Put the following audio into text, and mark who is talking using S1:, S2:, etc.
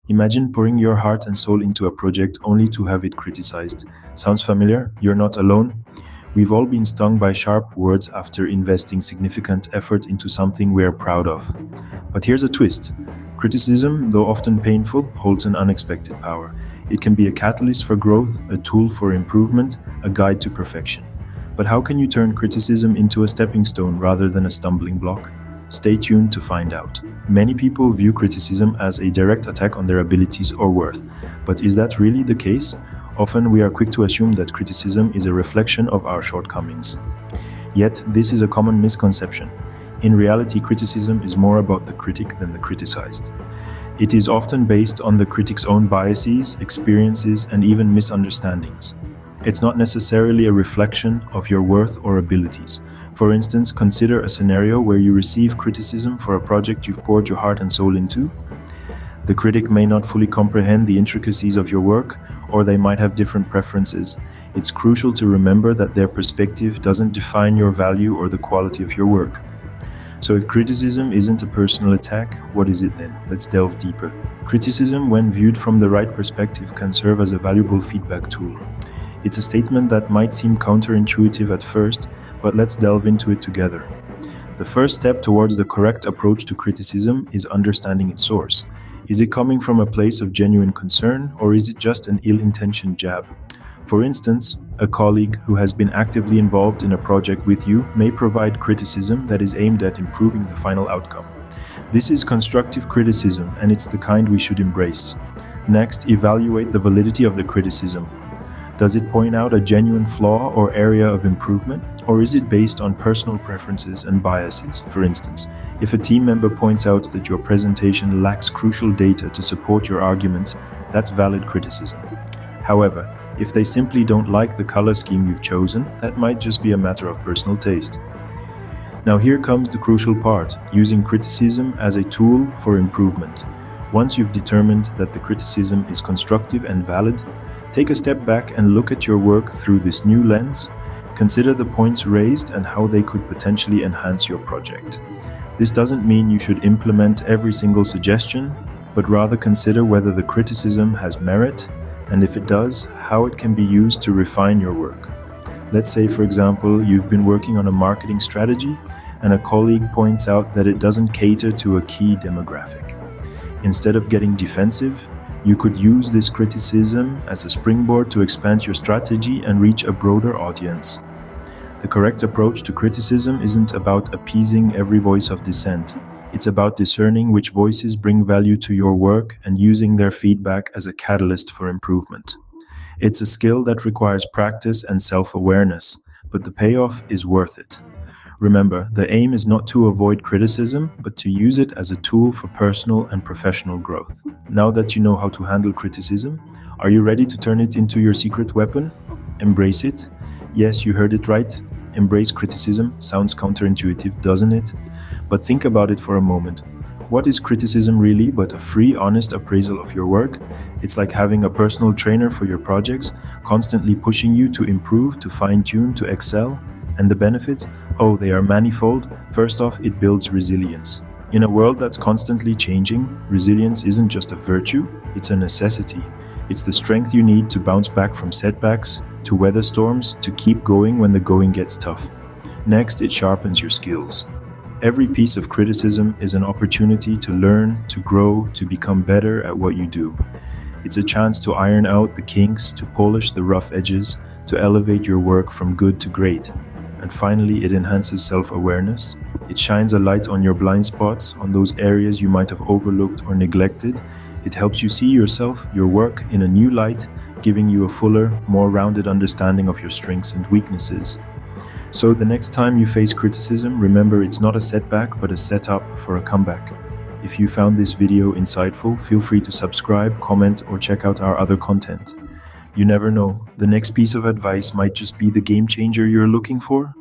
S1: Imagine pouring your heart and soul into a project only to have it criticized. Sounds familiar? You're not alone. We've all been stung by sharp words after investing significant effort into something we're proud of. But here's a twist. Criticism, though often painful, holds an unexpected power. It can be a catalyst for growth, a tool for improvement, a guide to perfection. But how can you turn criticism into a stepping stone rather than a stumbling block? Stay tuned to find out. Many people view criticism as a direct attack on their abilities or worth. But is that really the case? Often we are quick to assume that criticism is a reflection of our shortcomings. Yet, this is a common misconception. In reality, criticism is more about the critic than the criticized. It is often based on the critic's own biases, experiences, and even misunderstandings. It's not necessarily a reflection of your worth or abilities. For instance, consider a scenario where you receive criticism for a project you've poured your heart and soul into. The critic may not fully comprehend the intricacies of your work, or they might have different preferences. It's crucial to remember that their perspective doesn't define your value or the quality of your work. So if criticism isn't a personal attack, what is it then? Let's delve deeper. Criticism, when viewed from the right perspective, can serve as a valuable feedback tool. It's a statement that might seem counterintuitive at first, but let's delve into it together. The first step towards the correct approach to criticism is understanding its source. Is it coming from a place of genuine concern, or is it just an ill-intentioned jab? For instance, a colleague who has been actively involved in a project with you may provide criticism that is aimed at improving the final outcome. This is constructive criticism, and it's the kind we should embrace. Next, evaluate the validity of the criticism. Does it point out a genuine flaw or area of improvement, or is it based on personal preferences and biases? For instance, if a team member points out that your presentation lacks crucial data to support your arguments, that's valid criticism. However, if they simply don't like the color scheme you've chosen, that might just be a matter of personal taste. Now here comes the crucial part, using criticism as a tool for improvement. Once you've determined that the criticism is constructive and valid, take a step back and look at your work through this new lens. Consider the points raised and how they could potentially enhance your project. This doesn't mean you should implement every single suggestion, but rather consider whether the criticism has merit, and if it does, how it can be used to refine your work. Let's say, for example, you've been working on a marketing strategy and a colleague points out that it doesn't cater to a key demographic. Instead of getting defensive, you could use this criticism as a springboard to expand your strategy and reach a broader audience. The correct approach to criticism isn't about appeasing every voice of dissent. It's about discerning which voices bring value to your work and using their feedback as a catalyst for improvement. It's a skill that requires practice and self-awareness, but the payoff is worth it. Remember, the aim is not to avoid criticism, but to use it as a tool for personal and professional growth. Now that you know how to handle criticism, are you ready to turn it into your secret weapon? Embrace it. Yes, you heard it right. Embrace criticism. Sounds counterintuitive, doesn't it? But think about it for a moment. What is criticism really but a free, honest appraisal of your work? It's like having a personal trainer for your projects, constantly pushing you to improve, to fine-tune, to excel. And the benefits? Oh, they are manifold. First off, it builds resilience. In a world that's constantly changing, resilience isn't just a virtue, it's a necessity. It's the strength you need to bounce back from setbacks, to weather storms, to keep going when the going gets tough. Next, it sharpens your skills. Every piece of criticism is an opportunity to learn, to grow, to become better at what you do. It's a chance to iron out the kinks, to polish the rough edges, to elevate your work from good to great. And finally, it enhances self-awareness. It shines a light on your blind spots, on those areas you might have overlooked or neglected. It helps you see yourself, your work, in a new light, giving you a fuller, more rounded understanding of your strengths and weaknesses. So the next time you face criticism, remember it's not a setback, but a setup for a comeback. If you found this video insightful, feel free to subscribe, comment, or check out our other content. You never know, the next piece of advice might just be the game changer you're looking for.